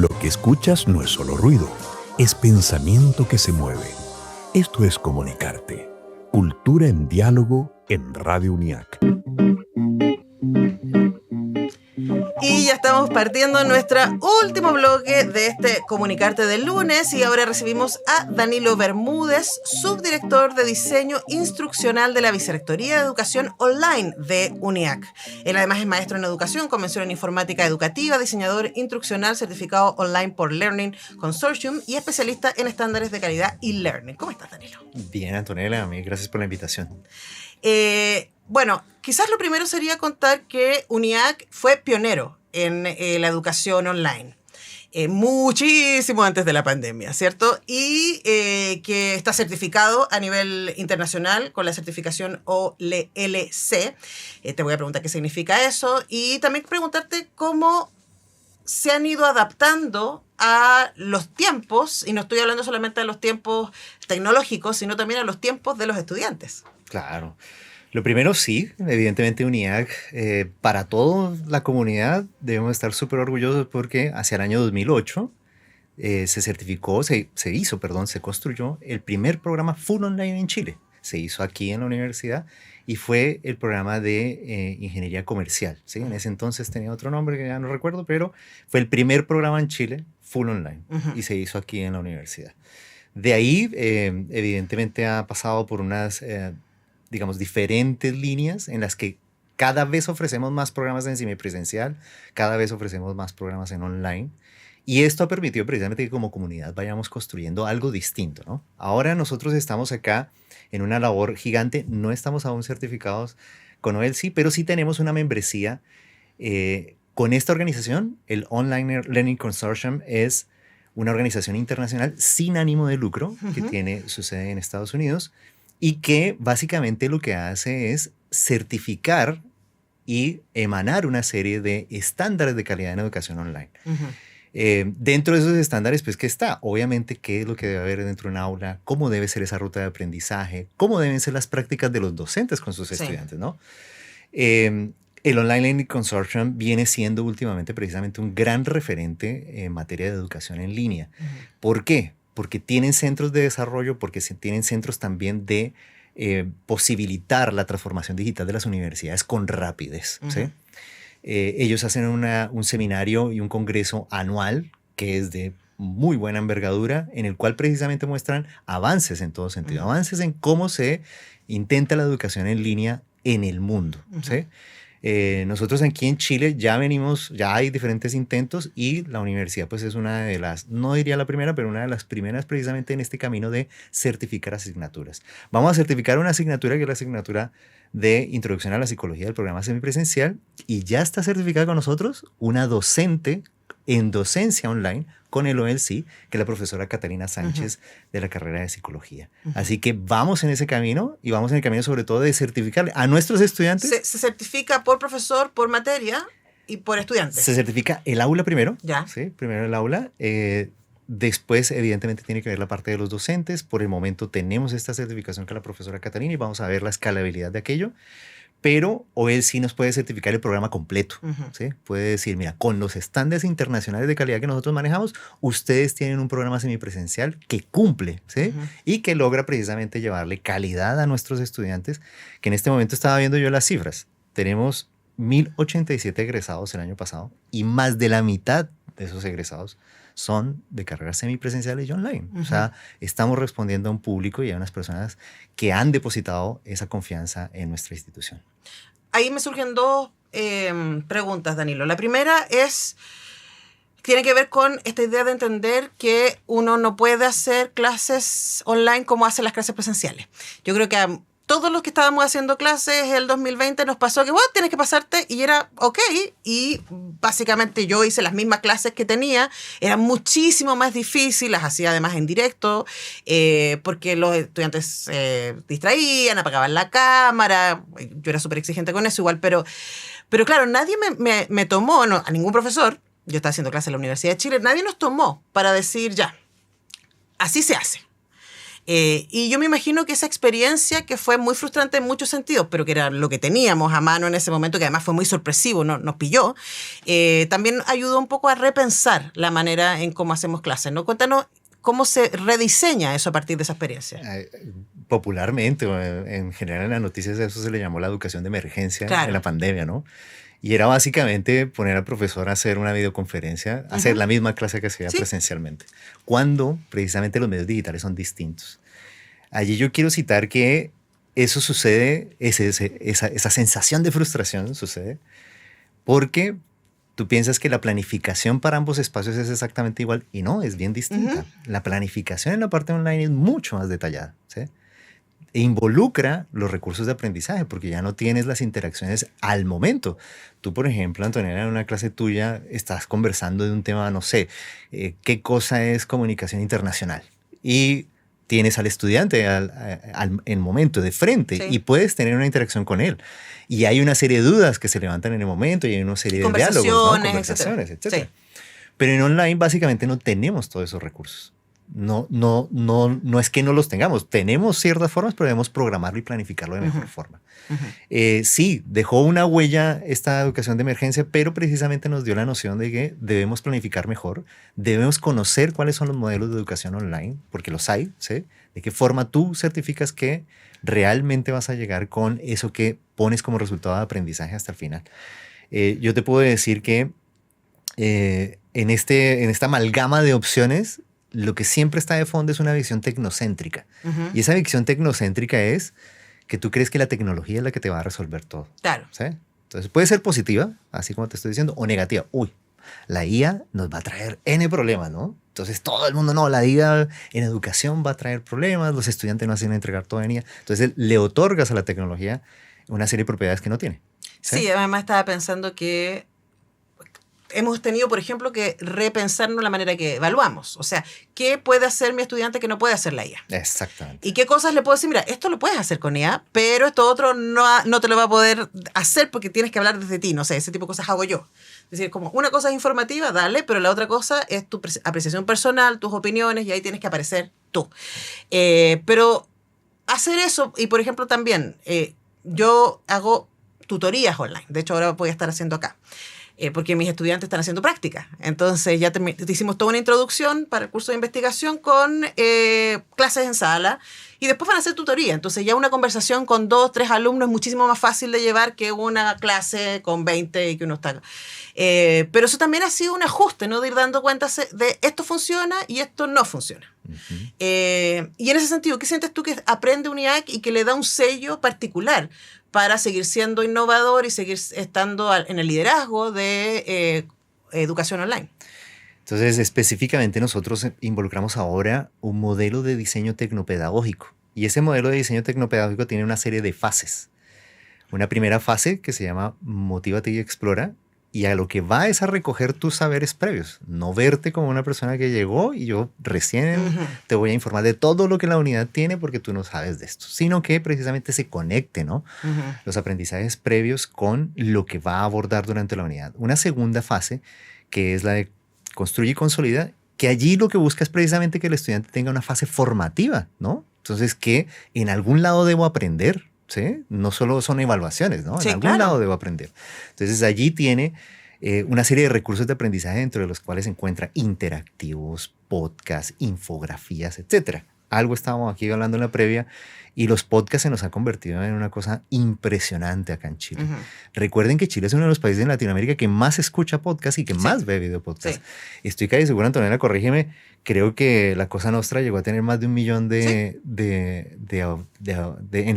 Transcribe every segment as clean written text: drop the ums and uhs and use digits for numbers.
Lo que escuchas no es solo ruido, es pensamiento que se mueve. Esto es Comunicarte. Cultura en diálogo en Radio UNIAC. Y ya estamos partiendo nuestro último bloque de este Comunicarte del lunes y ahora recibimos a Danilo Bermúdez, subdirector de diseño instruccional de la Vicerrectoría de Educación Online de UNIAC. Él además es maestro en educación, con mención en informática educativa, diseñador instruccional certificado online por Learning Consortium y especialista en estándares de calidad y learning. ¿Cómo estás, Danilo? Bien, Antonella, a mí gracias por la invitación. Bueno, quizás lo primero sería contar que UNIAC fue pionero en la educación online. Muchísimo antes de la pandemia, ¿cierto? Y que está certificado a nivel internacional con la certificación OLC. Te voy a preguntar qué significa eso y también preguntarte cómo se han ido adaptando a los tiempos, y no estoy hablando solamente de los tiempos tecnológicos, sino también a los tiempos de los estudiantes. Claro. Lo primero, sí, evidentemente UNIAC, para toda la comunidad debemos estar súper orgullosos porque hacia el año 2008 se construyó el primer programa full online en Chile. Se hizo aquí en la universidad y fue el programa de ingeniería comercial, ¿sí? En ese entonces tenía otro nombre que ya no recuerdo, pero fue el primer programa en Chile full online y se hizo aquí en la universidad. De ahí, evidentemente, ha pasado por unas, digamos, diferentes líneas en las que cada vez ofrecemos más programas en semipresencial, cada vez ofrecemos más programas en online. Y esto ha permitido precisamente que como comunidad vayamos construyendo algo distinto, ¿no? Ahora nosotros estamos acá en una labor gigante, no estamos aún certificados con OLC, pero sí tenemos una membresía con esta organización. El Online Learning Consortium es una organización internacional sin ánimo de lucro que tiene su sede en Estados Unidos y que básicamente lo que hace es certificar y emanar una serie de estándares de calidad en educación online. Dentro de esos estándares, pues, ¿qué está? Obviamente, ¿qué es lo que debe haber dentro de un aula? ¿Cómo debe ser esa ruta de aprendizaje? ¿Cómo deben ser las prácticas de los docentes con sus estudiantes, ¿no? El Online Learning Consortium viene siendo últimamente precisamente un gran referente en materia de educación en línea. ¿Por qué? Porque tienen centros de desarrollo, porque tienen centros también de posibilitar la transformación digital de las universidades con rapidez, ¿sí? Ellos hacen un seminario y un congreso anual que es de muy buena envergadura, en el cual precisamente muestran avances en todo sentido, avances en cómo se intenta la educación en línea en el mundo, ¿sí? Nosotros aquí en Chile ya hay diferentes intentos y la universidad pues es una de las, no diría la primera, pero una de las primeras precisamente en este camino de certificar asignaturas. Vamos a certificar una asignatura que es la asignatura de Introducción a la Psicología del programa semipresencial y ya está certificada con nosotros una docente en docencia online con el OLC, que es la profesora Catalina Sánchez de la carrera de Psicología. Así que vamos en ese camino y vamos en el camino sobre todo de certificar a nuestros estudiantes. ¿Se certifica por profesor, por materia y por estudiante? Se certifica el aula primero. Ya. Sí, primero el aula. Después, evidentemente, tiene que ver la parte de los docentes. Por el momento tenemos esta certificación con la profesora Catalina y vamos a ver la escalabilidad de aquello. Pero OEL sí nos puede certificar el programa completo, ¿sí? Puede decir, mira, con los estándares internacionales de calidad que nosotros manejamos, ustedes tienen un programa semipresencial que cumple, ¿sí? Y que logra precisamente llevarle calidad a nuestros estudiantes, que en este momento estaba viendo yo las cifras. Tenemos 1,087 egresados el año pasado y más de la mitad de esos egresados son de carreras semipresenciales y online. O sea, estamos respondiendo a un público y a unas personas que han depositado esa confianza en nuestra institución. Ahí me surgen dos preguntas, Danilo. La primera tiene que ver con esta idea de entender que uno no puede hacer clases online como hacen las clases presenciales. Yo creo que a todos los que estábamos haciendo clases el 2020 nos pasó que, bueno, tienes que pasarte y era ok. Y básicamente yo hice las mismas clases que tenía. Eran muchísimo más difíciles, las hacía además en directo, porque los estudiantes se distraían, apagaban la cámara. Yo era súper exigente con eso igual, pero claro, nadie me tomó, no, a ningún profesor, yo estaba haciendo clases en la Universidad de Chile, nadie nos tomó para decir ya, así se hace. Y yo me imagino que esa experiencia, que fue muy frustrante en muchos sentidos, pero que era lo que teníamos a mano en ese momento, que además fue muy sorpresivo, nos pilló, también ayudó un poco a repensar la manera en cómo hacemos clases, ¿no? Cuéntanos cómo se rediseña eso a partir de esa experiencia. Popularmente, o en general en las noticias, eso se le llamó la educación de emergencia en la pandemia, ¿no? Y era básicamente poner al profesor a hacer una videoconferencia, hacer la misma clase que hacía presencialmente, cuando precisamente los medios digitales son distintos. Allí yo quiero citar que eso sucede, esa sensación de frustración sucede, porque tú piensas que la planificación para ambos espacios es exactamente igual, y no, es bien distinta. La planificación en la parte online es mucho más detallada, ¿sí? E involucra los recursos de aprendizaje, porque ya no tienes las interacciones al momento. Tú, por ejemplo, Antonella, en una clase tuya estás conversando de un tema, no sé, qué cosa es comunicación internacional. Y tienes al estudiante en momento de frente y puedes tener una interacción con él. Y hay una serie de dudas que se levantan en el momento y hay una serie de diálogos, ¿no? Conversaciones, etcétera. Sí. Pero en online básicamente no tenemos todos esos recursos. No es que no los tengamos. Tenemos ciertas formas, pero debemos programarlo y planificarlo de mejor forma. Sí, dejó una huella esta educación de emergencia, pero precisamente nos dio la noción de que debemos planificar mejor, debemos conocer cuáles son los modelos de educación online, porque los hay, ¿sí? De qué forma tú certificas que realmente vas a llegar con eso que pones como resultado de aprendizaje hasta el final. Yo te puedo decir que en esta amalgama de opciones, lo que siempre está de fondo es una visión tecnocéntrica. Y esa visión tecnocéntrica es que tú crees que la tecnología es la que te va a resolver todo. Claro. ¿Sí? Entonces puede ser positiva, así como te estoy diciendo, o negativa. Uy, la IA nos va a traer N problemas, ¿no? Entonces todo el mundo, no, la IA en educación va a traer problemas, los estudiantes no hacen entregar todo en IA. Entonces le otorgas a la tecnología una serie de propiedades que no tiene. Sí, además estaba pensando que hemos tenido, por ejemplo, que repensarnos la manera que evaluamos. O sea, ¿qué puede hacer mi estudiante que no puede hacer la IA? Exactamente. ¿Y qué cosas le puedo decir? Mira, esto lo puedes hacer con IA, pero esto otro no te lo va a poder hacer porque tienes que hablar desde ti. No sé, ese tipo de cosas hago yo. Es decir, como una cosa es informativa, dale, pero la otra cosa es tu apreciación personal, tus opiniones, y ahí tienes que aparecer tú. Pero hacer eso, y por ejemplo también, yo hago tutorías online. De hecho, ahora voy a estar haciendo acá. Porque mis estudiantes están haciendo práctica. Entonces ya hicimos toda una introducción para el curso de investigación con clases en sala y después van a hacer tutoría. Entonces ya una conversación con 2, 3 alumnos es muchísimo más fácil de llevar que una clase con 20 y que uno está... pero eso también ha sido un ajuste, ¿no? De ir dando cuenta de esto funciona y esto no funciona. Y en ese sentido, ¿qué sientes tú que aprende UNIAC y que le da un sello particular para seguir siendo innovador y seguir estando en el liderazgo de educación online? Entonces, específicamente nosotros involucramos ahora un modelo de diseño tecnopedagógico. Y ese modelo de diseño tecnopedagógico tiene una serie de fases. Una primera fase que se llama Motívate y Explora. Y a lo que va es a recoger tus saberes previos. No verte como una persona que llegó y yo recién te voy a informar de todo lo que la unidad tiene porque tú no sabes de esto. Sino que precisamente se conecte, ¿no? Los aprendizajes previos con lo que va a abordar durante la unidad. Una segunda fase que es la de construye y consolida, que allí lo que busca es precisamente que el estudiante tenga una fase formativa, ¿no? Entonces que en algún lado debo aprender, ¿sí? No solo son evaluaciones, ¿no? Sí, en algún lado debo aprender. Entonces allí tiene una serie de recursos de aprendizaje dentro de los cuales se encuentra interactivos, podcasts, infografías, etcétera. Algo estábamos aquí hablando en la previa y los podcasts se nos han convertido en una cosa impresionante acá en Chile. Recuerden que Chile es uno de los países en Latinoamérica que más escucha podcasts y que más ve video podcasts. Estoy casi seguro, Antonella, corrígeme, creo que La Cosa Nostra llegó a tener más de 1 millón en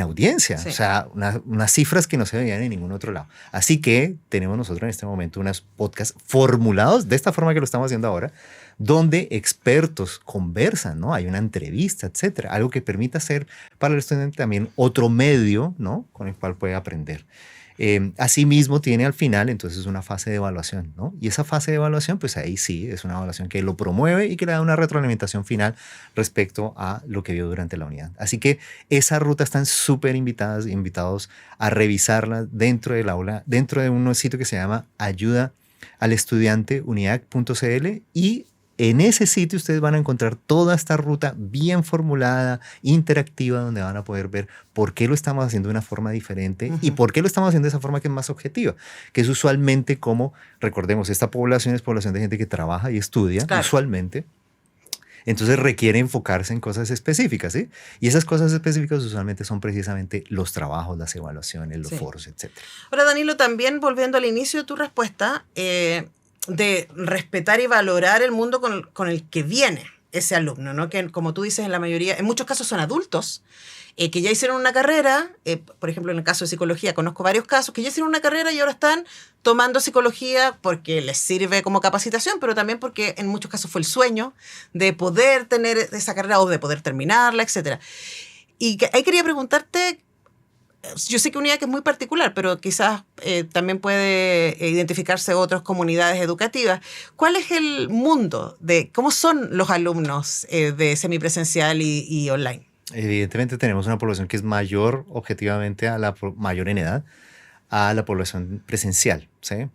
audiencia. O sea, unas cifras que no se veían en ningún otro lado. Así que tenemos nosotros en este momento unos podcasts formulados de esta forma que lo estamos haciendo ahora, donde expertos conversan, ¿no? Hay una entrevista, etcétera. Algo que permita ser para el estudiante también otro medio, ¿no? Con el cual puede aprender. Asimismo tiene al final entonces una fase de evaluación, ¿no? Y esa fase de evaluación, pues ahí sí, es una evaluación que lo promueve y que le da una retroalimentación final respecto a lo que vio durante la unidad. Así que esa ruta están súper invitados a revisarla dentro del aula, dentro de un sitio que se llama Ayuda al Estudiante, uniac.cl, y En ese sitio ustedes van a encontrar toda esta ruta bien formulada, interactiva, donde van a poder ver por qué lo estamos haciendo de una forma diferente y por qué lo estamos haciendo de esa forma que es más objetiva, que es usualmente como, recordemos, esta población es población de gente que trabaja y estudia, Claro. usualmente. Entonces requiere enfocarse en cosas específicas, ¿sí? Y esas cosas específicas usualmente son precisamente los trabajos, las evaluaciones, los Sí. foros, etc. Ahora, Danilo, también volviendo al inicio de tu respuesta, de respetar y valorar el mundo con el que viene ese alumno, ¿no? Que como tú dices, en la mayoría, en muchos casos son adultos, que ya hicieron una carrera, por ejemplo, en el caso de psicología, conozco varios casos que ya hicieron una carrera y ahora están tomando psicología porque les sirve como capacitación, pero también porque en muchos casos fue el sueño de poder tener esa carrera o de poder terminarla, etc. Y ahí quería preguntarte, yo sé que UNIAC es muy particular, pero quizás también puede identificarse otras comunidades educativas. ¿Cuál es el mundo de cómo son los alumnos de semipresencial y online? Evidentemente tenemos una población que es mayor objetivamente mayor en edad a la población presencial, ¿sí?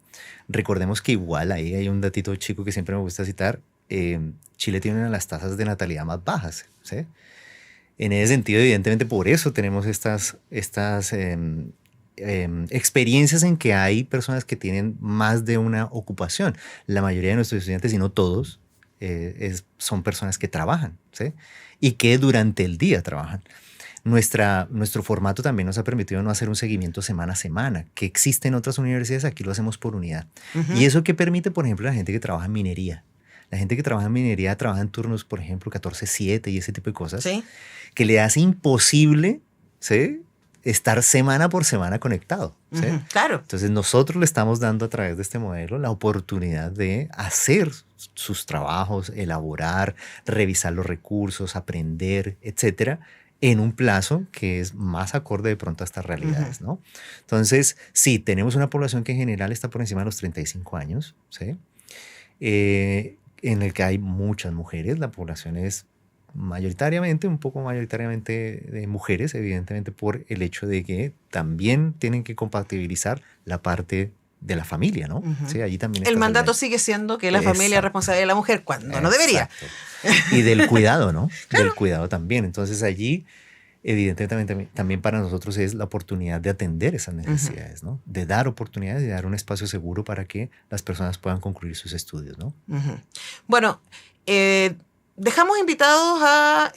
Recordemos que igual ahí hay un datito chico que siempre me gusta citar. Chile tiene una de las tasas de natalidad más bajas, ¿sí? En ese sentido, evidentemente, por eso tenemos estas experiencias en que hay personas que tienen más de una ocupación. La mayoría de nuestros estudiantes, y no todos, son personas que trabajan, ¿sí? Y que durante el día trabajan. Nuestro formato también nos ha permitido no hacer un seguimiento semana a semana, que existe en otras universidades, aquí lo hacemos por unidad. Y eso que permite, por ejemplo, a la gente que trabaja en minería. La gente que trabaja en minería trabaja en turnos, por ejemplo, 14/7 y ese tipo de cosas, ¿Sí? que le hace imposible, ¿sí?, estar semana por semana conectado, ¿sí? Claro. Entonces nosotros le estamos dando a través de este modelo la oportunidad de hacer sus trabajos, elaborar, revisar los recursos, aprender, etcétera, en un plazo que es más acorde de pronto a estas realidades, ¿no? Entonces, sí, tenemos una población que en general está por encima de los 35 años, ¿sí? En el que hay muchas mujeres, la población es mayoritariamente, un poco mayoritariamente de mujeres, evidentemente por el hecho de que también tienen que compatibilizar la parte de la familia, ¿no? Sí, allí también El está mandato saliendo. sigue siendo que la familia es Exacto. responsabilidad de la mujer cuando no debería. Exacto. Y del cuidado, ¿no? Claro. Del cuidado también. Entonces allí, evidentemente, también para nosotros es la oportunidad de atender esas necesidades, ¿no? De dar oportunidades, de dar un espacio seguro para que las personas puedan concluir sus estudios, ¿no? Bueno, dejamos invitados a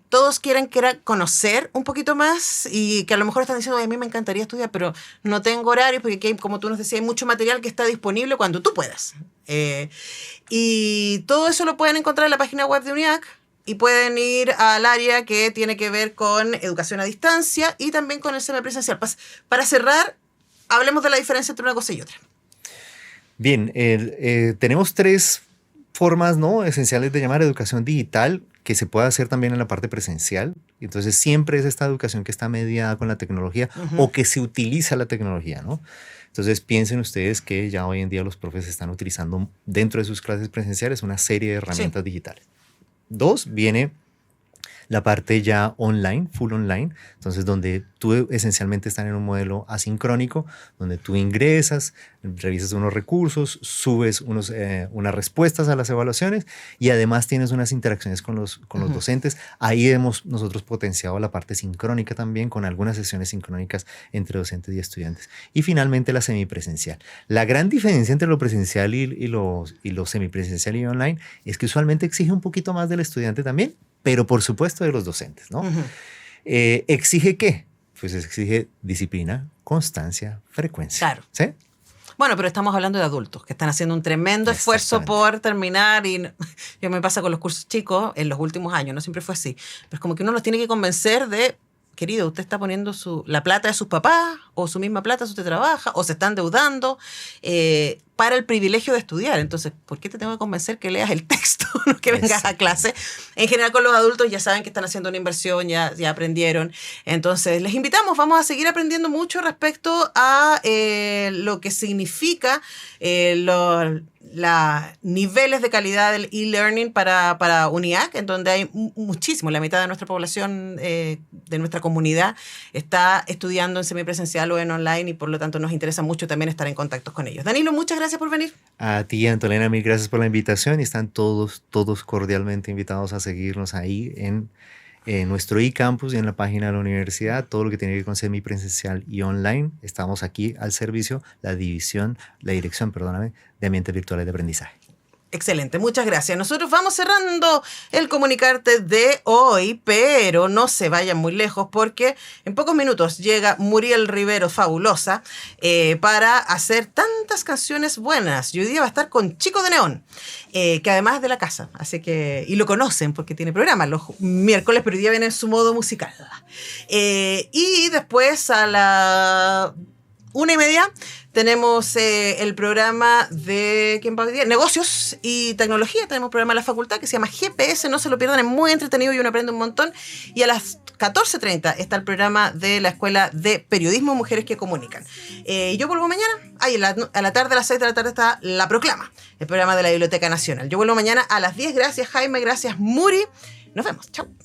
todos quieran conocer un poquito más y que a lo mejor están diciendo, a mí me encantaría estudiar, pero no tengo horario porque aquí, como tú nos decías, hay mucho material que está disponible cuando tú puedas. Y todo eso lo pueden encontrar en la página web de UNIAC y pueden ir al área que tiene que ver con educación a distancia y también con el semipresencial. Para cerrar, hablemos de la diferencia entre una cosa y otra. Bien, tenemos tres formas, ¿no?, esenciales de llamar educación digital, que se puede hacer también en la parte presencial. Entonces siempre es esta educación que está mediada con la tecnología o que se utiliza la tecnología, ¿no? Entonces piensen ustedes que ya hoy en día los profes están utilizando dentro de sus clases presenciales una serie de herramientas digitales. Dos, viene la parte ya online, full online, entonces donde tú esencialmente estás en un modelo asincrónico, donde tú ingresas, revisas unos recursos, subes unas respuestas a las evaluaciones y además tienes unas interacciones con los docentes. Ahí hemos nosotros potenciado la parte sincrónica también, con algunas sesiones sincrónicas entre docentes y estudiantes. Y finalmente la semipresencial. La gran diferencia entre lo presencial y lo semipresencial y online es que usualmente exige un poquito más del estudiante también, pero por supuesto de los docentes, ¿no? ¿Exige qué? Pues exige disciplina, constancia, frecuencia. Claro. ¿Sí? Bueno, pero estamos hablando de adultos que están haciendo un tremendo esfuerzo por terminar y yo me pasa con los cursos chicos en los últimos años, no siempre fue así, pero es como que uno los tiene que convencer de, querido, usted está poniendo la plata de sus papás o su misma plata si usted trabaja o se está endeudando para el privilegio de estudiar. Entonces, ¿por qué te tengo que convencer que leas el texto, no que vengas a clase? En general con los adultos ya saben que están haciendo una inversión, ya aprendieron. Entonces, les invitamos, vamos a seguir aprendiendo mucho respecto a lo que significa niveles de calidad del e-learning para UNIAC, en donde hay muchísimo, la mitad de nuestra población, de nuestra comunidad, está estudiando en semipresencial o en online, y por lo tanto nos interesa mucho también estar en contacto con ellos. Danilo, muchas gracias por venir. A ti, Antolena, mil gracias por la invitación, y están todos cordialmente invitados a seguirnos ahí en nuestro eCampus y en la página de la universidad, todo lo que tiene que ver con semipresencial y online. Estamos aquí al servicio, la dirección, de ambientes virtuales de aprendizaje. Excelente, muchas gracias. Nosotros vamos cerrando el Comunicarte de hoy, pero no se vayan muy lejos porque en pocos minutos llega Muriel Rivero, fabulosa, para hacer tantas canciones buenas. Y hoy día va a estar con Chico de Neón, que además es de la casa, así que, y lo conocen porque tiene programa los miércoles, pero hoy día viene en su modo musical. Y después a la 1:30 tenemos el programa de, ¿quién va hoy día? Negocios y tecnología. Tenemos un programa de la facultad que se llama GPS, no se lo pierdan, es muy entretenido y uno aprende un montón. Y a las 14:30 está el programa de la Escuela de Periodismo Mujeres que Comunican. Yo vuelvo mañana. A la tarde, a las 6 de la tarde está La Proclama, el programa de la Biblioteca Nacional. Yo vuelvo mañana a las 10. Gracias, Jaime. Gracias, Muri. Nos vemos. Chao.